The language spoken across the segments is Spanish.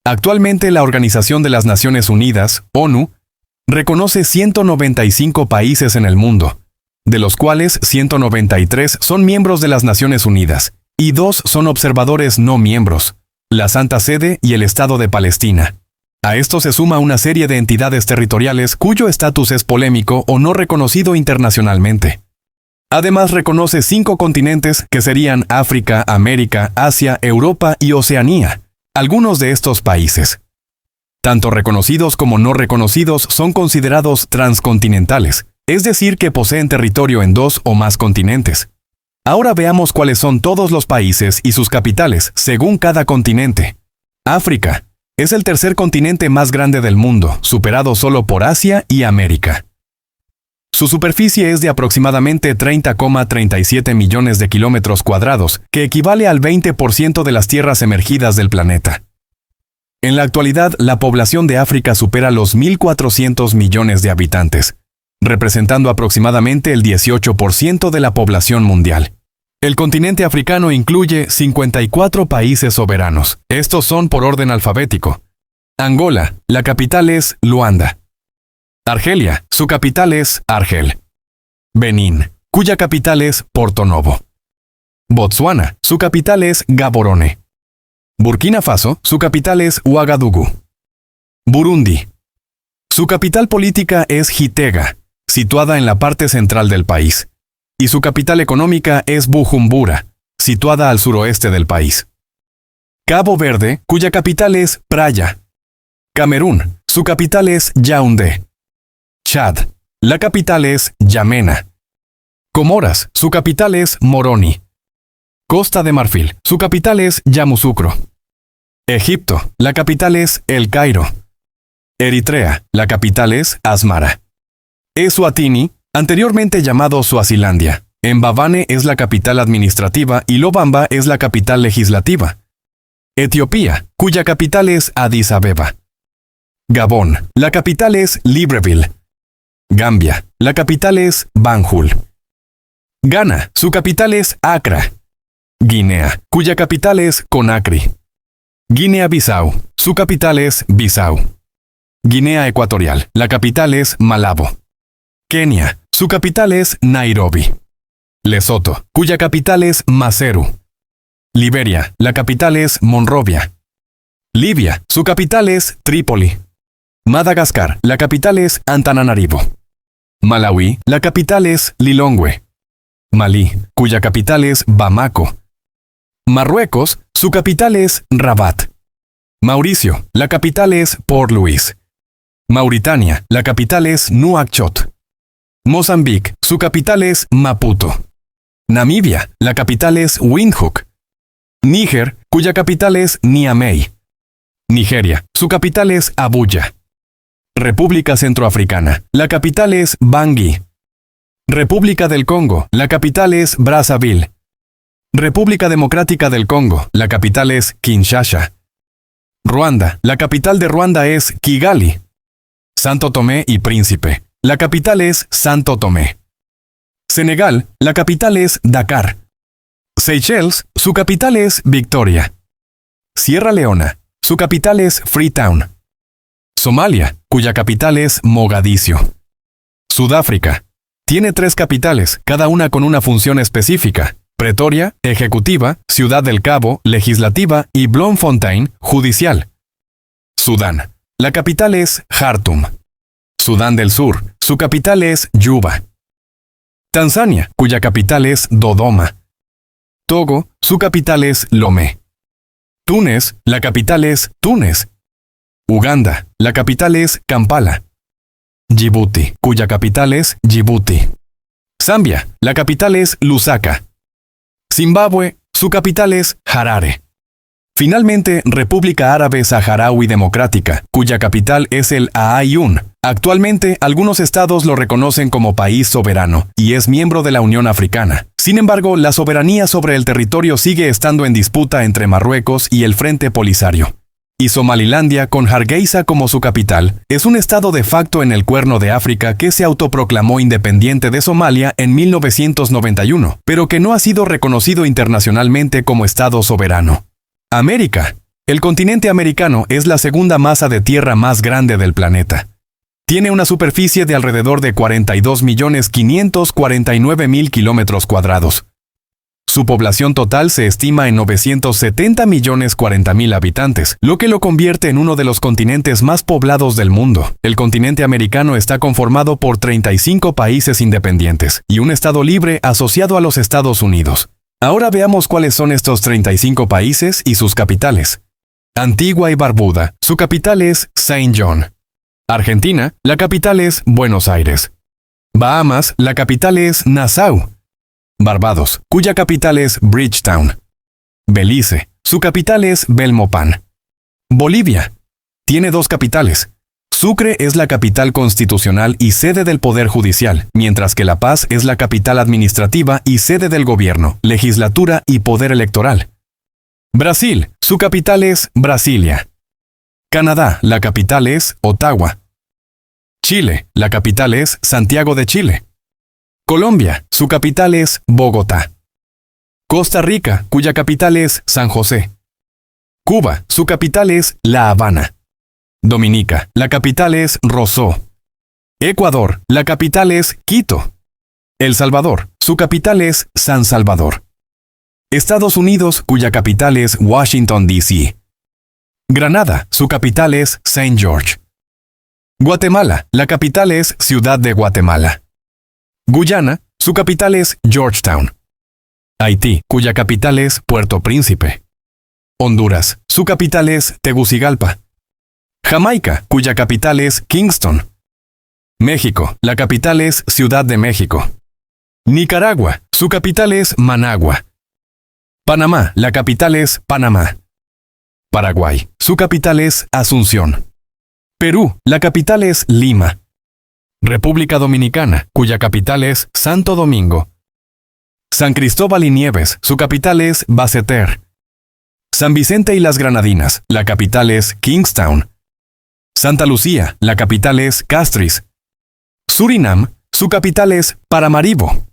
Actualmente la Organización de las Naciones Unidas, ONU, reconoce 195 países en el mundo, de los cuales 193 son miembros de las Naciones Unidas, y 2 son observadores no miembros, la Santa Sede y el Estado de Palestina. A esto se suma una serie de entidades territoriales cuyo estatus es polémico o no reconocido internacionalmente. Además reconoce 5 continentes que serían África, América, Asia, Europa y Oceanía. Algunos de estos países, tanto reconocidos como no reconocidos, son considerados transcontinentales, es decir, que poseen territorio en 2 o más continentes. Ahora veamos cuáles son todos los países y sus capitales, según cada continente. África es el tercer continente más grande del mundo, superado solo por Asia y América. Su superficie es de aproximadamente 30,37 millones de kilómetros cuadrados, que equivale al 20% de las tierras emergidas del planeta. En la actualidad, la población de África supera los 1.400 millones de habitantes, representando aproximadamente el 18% de la población mundial. El continente africano incluye 54 países soberanos. Estos son por orden alfabético. Angola, la capital es Luanda. Argelia, su capital es Argel. Benín, cuya capital es Porto Novo. Botsuana, su capital es Gaborone. Burkina Faso, su capital es Ouagadougou. Burundi, su capital política es Gitega, situada en la parte central del país, y su capital económica es Bujumbura, situada al suroeste del país. Cabo Verde, cuya capital es Praia. Camerún, su capital es Yaoundé. Chad, la capital es Yamena. Comoras, su capital es Moroni. Costa de Marfil, su capital es Yamoussoukro. Egipto, la capital es El Cairo. Eritrea, la capital es Asmara. Eswatini, anteriormente llamado Suazilandia. Mbabane es la capital administrativa y Lobamba es la capital legislativa. Etiopía, cuya capital es Addis Abeba. Gabón, la capital es Libreville. Gambia, la capital es Banjul. Ghana, su capital es Accra. Guinea, cuya capital es Conakry. Guinea-Bissau, su capital es Bissau. Guinea Ecuatorial, la capital es Malabo. Kenia, su capital es Nairobi. Lesoto, cuya capital es Maseru. Liberia, la capital es Monrovia. Libia, su capital es Trípoli. Madagascar, la capital es Antananarivo. Malawi, la capital es Lilongwe. Malí, cuya capital es Bamako. Marruecos, su capital es Rabat. Mauricio, la capital es Port-Louis. Mauritania, la capital es Nuakchot. Mozambique, su capital es Maputo. Namibia, la capital es Windhoek. Níger, cuya capital es Niamey. Nigeria, su capital es Abuya. República Centroafricana, la capital es Bangui. República del Congo, la capital es Brazzaville. República Democrática del Congo, la capital es Kinshasa. Ruanda, la capital de Ruanda es Kigali. Santo Tomé y Príncipe, la capital es Santo Tomé. Senegal, la capital es Dakar. Seychelles, su capital es Victoria. Sierra Leona, su capital es Freetown. Somalia, cuya capital es Mogadiscio. Sudáfrica, tiene 3 capitales, cada una con una función específica: Pretoria, ejecutiva; Ciudad del Cabo, legislativa; y Bloemfontein, judicial. Sudán, la capital es Jartum. Sudán del Sur, su capital es Yuba. Tanzania, cuya capital es Dodoma. Togo, su capital es Lomé. Túnez, la capital es Túnez. Uganda, la capital es Kampala. Djibouti, cuya capital es Djibouti. Zambia, la capital es Lusaka. Zimbabue, su capital es Harare. Finalmente, República Árabe Saharaui Democrática, cuya capital es el Aaiún. Actualmente, algunos estados lo reconocen como país soberano y es miembro de la Unión Africana. Sin embargo, la soberanía sobre el territorio sigue estando en disputa entre Marruecos y el Frente Polisario. Y Somalilandia, con Hargeisa como su capital, es un estado de facto en el Cuerno de África que se autoproclamó independiente de Somalia en 1991, pero que no ha sido reconocido internacionalmente como estado soberano. América. El continente americano es la segunda masa de tierra más grande del planeta. Tiene una superficie de alrededor de 42.549.000 kilómetros cuadrados. Su población total se estima en 970.040.000 habitantes, lo que lo convierte en uno de los continentes más poblados del mundo. El continente americano está conformado por 35 países independientes y un estado libre asociado a los Estados Unidos. Ahora veamos cuáles son estos 35 países y sus capitales. Antigua y Barbuda, su capital es Saint John. Argentina, la capital es Buenos Aires. Bahamas, la capital es Nassau. Barbados, cuya capital es Bridgetown. Belice, su capital es Belmopan. Bolivia, tiene dos capitales. Sucre es la capital constitucional y sede del Poder Judicial, mientras que La Paz es la capital administrativa y sede del gobierno, legislatura y poder electoral. Brasil, su capital es Brasilia. Canadá, la capital es Ottawa. Chile, la capital es Santiago de Chile. Colombia, su capital es Bogotá. Costa Rica, cuya capital es San José. Cuba, su capital es La Habana. Dominica, la capital es Rosso. Ecuador, la capital es Quito. El Salvador, su capital es San Salvador. Estados Unidos, cuya capital es Washington, D.C. Granada, su capital es Saint George. Guatemala, la capital es Ciudad de Guatemala. Guyana, su capital es Georgetown. Haití, cuya capital es Puerto Príncipe. Honduras, su capital es Tegucigalpa. Jamaica, cuya capital es Kingston. México, la capital es Ciudad de México. Nicaragua, su capital es Managua. Panamá, la capital es Panamá. Paraguay, su capital es Asunción. Perú, la capital es Lima. República Dominicana, cuya capital es Santo Domingo. San Cristóbal y Nieves, su capital es Basseterre. San Vicente y las Granadinas, la capital es Kingstown. Santa Lucía, la capital es Castries. Surinam, su capital es Paramaribo.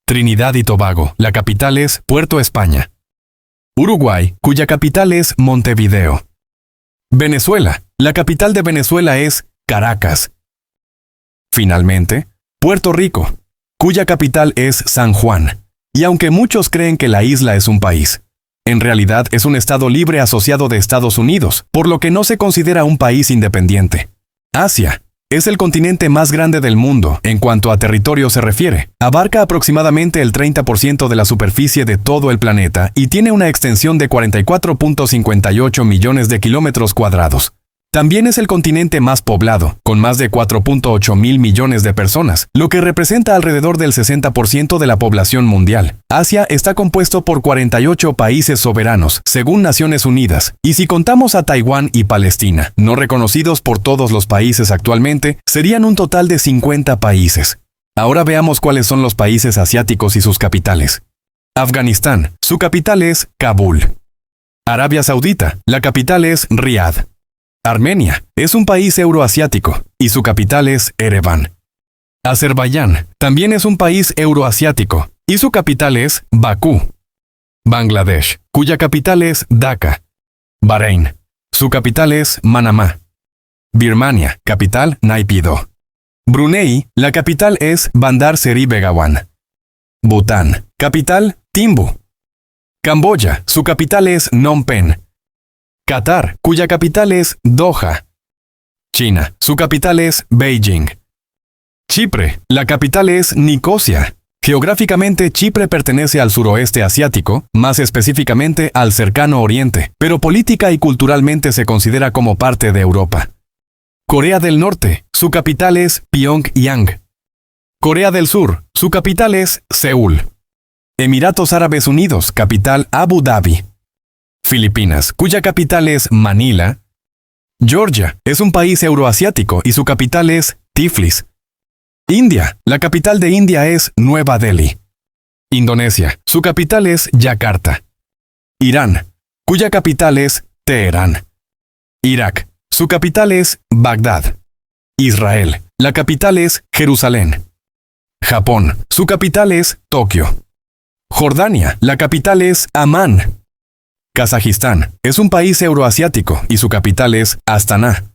Trinidad y Tobago, la capital es Puerto España. Uruguay, cuya capital es Montevideo. Venezuela, la capital de Venezuela es Caracas. Finalmente, Puerto Rico, cuya capital es San Juan. Y aunque muchos creen que la isla es un país, en realidad es un estado libre asociado de Estados Unidos, por lo que no se considera un país independiente. Asia es el continente más grande del mundo en cuanto a territorio se refiere. Abarca aproximadamente el 30% de la superficie de todo el planeta y tiene una extensión de 44.58 millones de kilómetros cuadrados. También es el continente más poblado, con más de 4.8 mil millones de personas, lo que representa alrededor del 60% de la población mundial. Asia está compuesto por 48 países soberanos, según Naciones Unidas, y si contamos a Taiwán y Palestina, no reconocidos por todos los países actualmente, serían un total de 50 países. Ahora veamos cuáles son los países asiáticos y sus capitales. Afganistán, su capital es Kabul. Arabia Saudita, la capital es Riad. Armenia es un país euroasiático y su capital es Ereván. Azerbaiyán también es un país euroasiático y su capital es Bakú. Bangladesh, cuya capital es Dhaka. Bahrein, su capital es Manamá. Birmania, capital Naypyidaw. Brunei, la capital es Bandar Seri Begawan. Bután, capital Timbu. Camboya, su capital es Phnom Penh. Qatar, cuya capital es Doha. China, su capital es Beijing. Chipre, la capital es Nicosia. Geográficamente, Chipre pertenece al suroeste asiático, más específicamente al cercano oriente, pero política y culturalmente se considera como parte de Europa. Corea del Norte, su capital es Pyongyang. Corea del Sur, su capital es Seúl. Emiratos Árabes Unidos, capital Abu Dhabi. Filipinas, cuya capital es Manila. Georgia es un país euroasiático y su capital es Tiflis. India, la capital de India es Nueva Delhi. Indonesia, su capital es Yakarta. Irán, cuya capital es Teherán. Irak, su capital es Bagdad. Israel, la capital es Jerusalén. Japón, su capital es Tokio. Jordania, la capital es Amán. Kazajistán es un país euroasiático y su capital es Astana.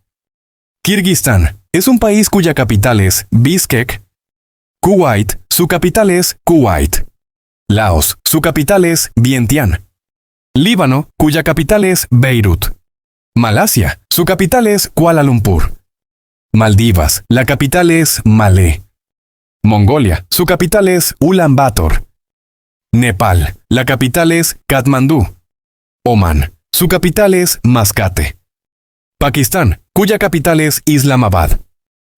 Kirguistán es un país cuya capital es Bishkek. Kuwait, su capital es Kuwait. Laos, su capital es Vientiane. Líbano, cuya capital es Beirut. Malasia, su capital es Kuala Lumpur. Maldivas, la capital es Malé. Mongolia, su capital es Ulan Bator. Nepal, la capital es Katmandú. Omán, su capital es Mascate. Pakistán, cuya capital es Islamabad.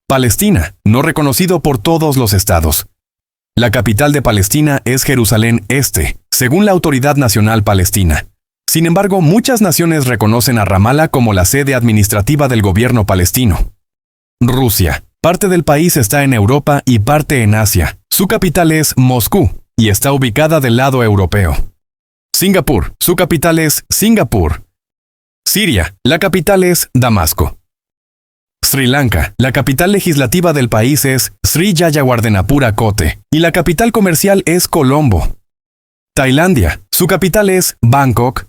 Palestina, no reconocido por todos los estados. La capital de Palestina es Jerusalén Este, según la Autoridad Nacional Palestina. Sin embargo, muchas naciones reconocen a Ramallah como la sede administrativa del gobierno palestino. Rusia, parte del país está en Europa y parte en Asia. Su capital es Moscú y está ubicada del lado europeo. Singapur, su capital es Singapur. Siria, la capital es Damasco. Sri Lanka, la capital legislativa del país es Sri Jayawardenepura Kotte y la capital comercial es Colombo. Tailandia, su capital es Bangkok.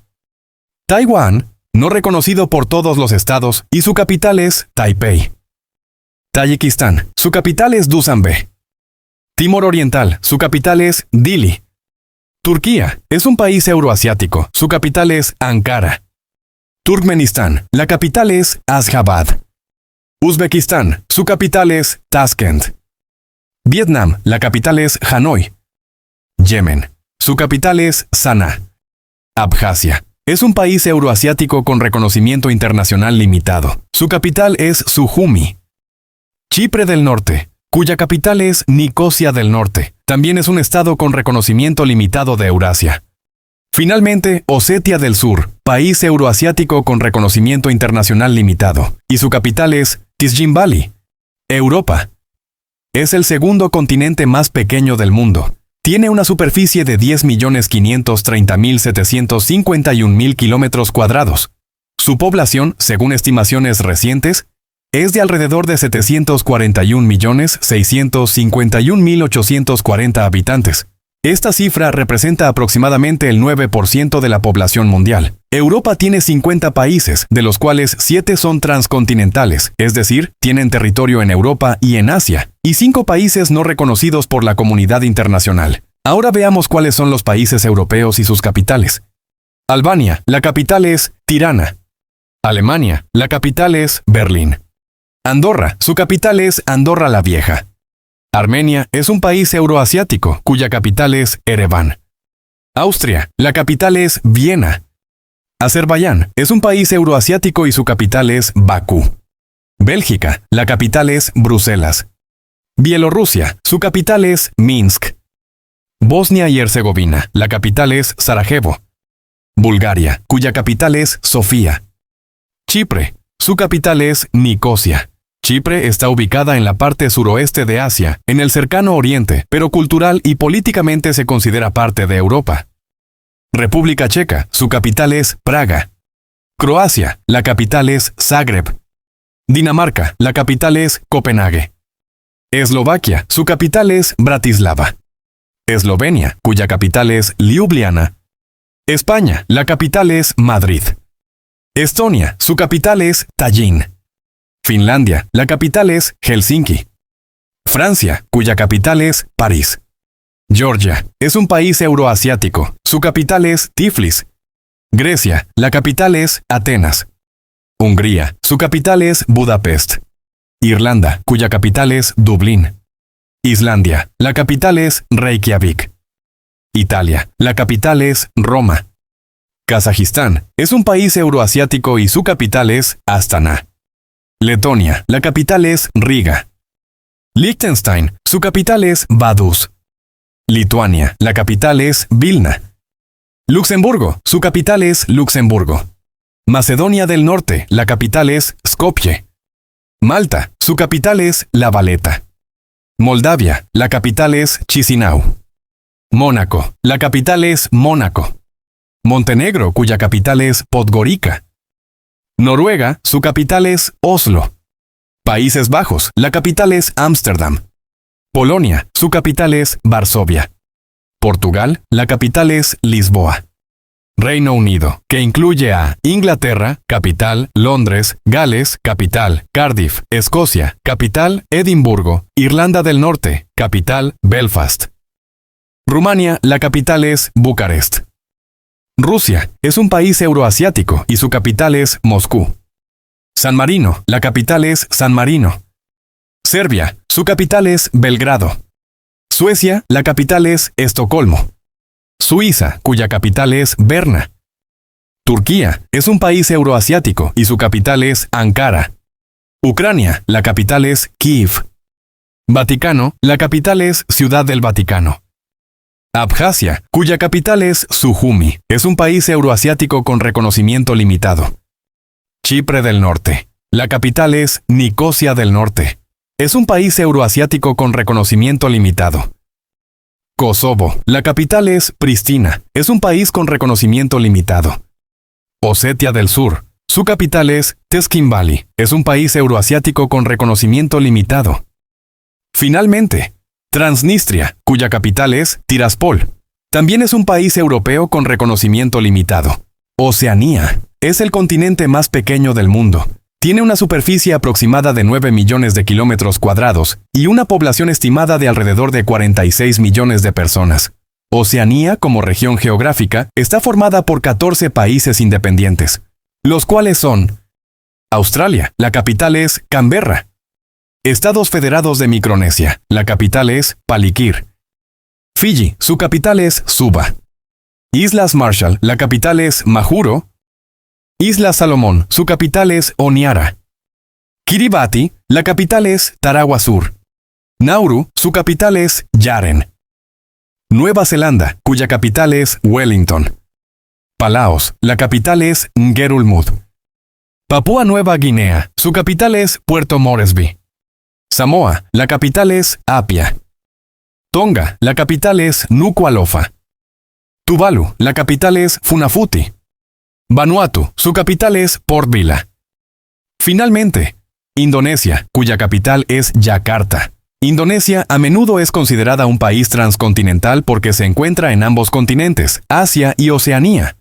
Taiwán, no reconocido por todos los estados y su capital es Taipei. Tayikistán, su capital es Dushanbe. Timor Oriental, su capital es Dili. Turquía, es un país euroasiático, su capital es Ankara. Turkmenistán, la capital es Ashgabat. Uzbekistán, su capital es Tashkent. Vietnam, la capital es Hanoi. Yemen, su capital es Sanaa. Abjasia, es un país euroasiático con reconocimiento internacional limitado. Su capital es Sujumi. Chipre del Norte, cuya capital es Nicosia del Norte, también es un estado con reconocimiento limitado de Eurasia. Finalmente, Osetia del Sur, país euroasiático con reconocimiento internacional limitado, y su capital es Tizginvali, Europa. Es el segundo continente más pequeño del mundo. Tiene una superficie de 10.530.751.000 kilómetros cuadrados. Su población, según estimaciones recientes, es de alrededor de 741.651.840 habitantes. Esta cifra representa aproximadamente el 9% de la población mundial. Europa tiene 50 países, de los cuales 7 son transcontinentales, es decir, tienen territorio en Europa y en Asia, y 5 países no reconocidos por la comunidad internacional. Ahora veamos cuáles son los países europeos y sus capitales. Albania, la capital es Tirana. Alemania, la capital es Berlín. Andorra, su capital es Andorra la Vieja. Armenia es un país euroasiático, cuya capital es Ereván. Austria, la capital es Viena. Azerbaiyán es un país euroasiático y su capital es Bakú. Bélgica, la capital es Bruselas. Bielorrusia, su capital es Minsk. Bosnia y Herzegovina, la capital es Sarajevo. Bulgaria, cuya capital es Sofía. Chipre, su capital es Nicosia. Chipre está ubicada en la parte suroeste de Asia, en el cercano oriente, pero cultural y políticamente se considera parte de Europa. República Checa, su capital es Praga. Croacia, la capital es Zagreb. Dinamarca, la capital es Copenhague. Eslovaquia, su capital es Bratislava. Eslovenia, cuya capital es Ljubljana. España, la capital es Madrid. Estonia, su capital es Tallinn. Finlandia, la capital es Helsinki. Francia, cuya capital es París. Georgia, es un país euroasiático, su capital es Tiflis. Grecia, la capital es Atenas. Hungría, su capital es Budapest. Irlanda, cuya capital es Dublín. Islandia, la capital es Reykjavik. Italia, la capital es Roma. Kazajistán, es un país euroasiático y su capital es Astana. Letonia, la capital es Riga. Liechtenstein, su capital es Vaduz. Lituania, la capital es Vilna. Luxemburgo, su capital es Luxemburgo. Macedonia del Norte, la capital es Skopje. Malta, su capital es La Valeta. Moldavia, la capital es Chisinau. Mónaco, la capital es Mónaco. Montenegro, cuya capital es Podgorica. Noruega, su capital es Oslo. Países Bajos, la capital es Ámsterdam. Polonia, su capital es Varsovia. Portugal, la capital es Lisboa. Reino Unido, que incluye a Inglaterra, capital, Londres, Gales, capital, Cardiff, Escocia, capital, Edimburgo, Irlanda del Norte, capital, Belfast. Rumania, la capital es Bucarest. Rusia, es un país euroasiático y su capital es Moscú. San Marino, la capital es San Marino. Serbia, su capital es Belgrado. Suecia, la capital es Estocolmo. Suiza, cuya capital es Berna. Turquía, es un país euroasiático y su capital es Ankara. Ucrania, la capital es Kiev. Vaticano, la capital es Ciudad del Vaticano. Abjasia, cuya capital es Sujumi, es un país euroasiático con reconocimiento limitado. Chipre del Norte, la capital es Nicosia del Norte, es un país euroasiático con reconocimiento limitado. Kosovo, la capital es Pristina, es un país con reconocimiento limitado. Osetia del Sur, su capital es Tezkinvali, es un país euroasiático con reconocimiento limitado. Finalmente, Transnistria, cuya capital es Tiraspol, también es un país europeo con reconocimiento limitado. Oceanía, es el continente más pequeño del mundo. Tiene una superficie aproximada de 9 millones de kilómetros cuadrados y una población estimada de alrededor de 46 millones de personas. Oceanía, como región geográfica, está formada por 14 países independientes, los cuales son Australia, la capital es Canberra. Estados Federados de Micronesia, la capital es Palikir. Fiji, su capital es Suva. Islas Marshall, la capital es Majuro. Islas Salomón, su capital es Honiara. Kiribati, la capital es Tarawa Sur. Nauru, su capital es Yaren. Nueva Zelanda, cuya capital es Wellington. Palaos, la capital es Ngerulmud. Papúa Nueva Guinea, su capital es Puerto Moresby. Samoa, la capital es Apia. Tonga, la capital es Nuku'alofa. Tuvalu, la capital es Funafuti. Vanuatu, su capital es Port Vila. Finalmente, Indonesia, cuya capital es Yakarta. Indonesia a menudo es considerada un país transcontinental porque se encuentra en ambos continentes, Asia y Oceanía.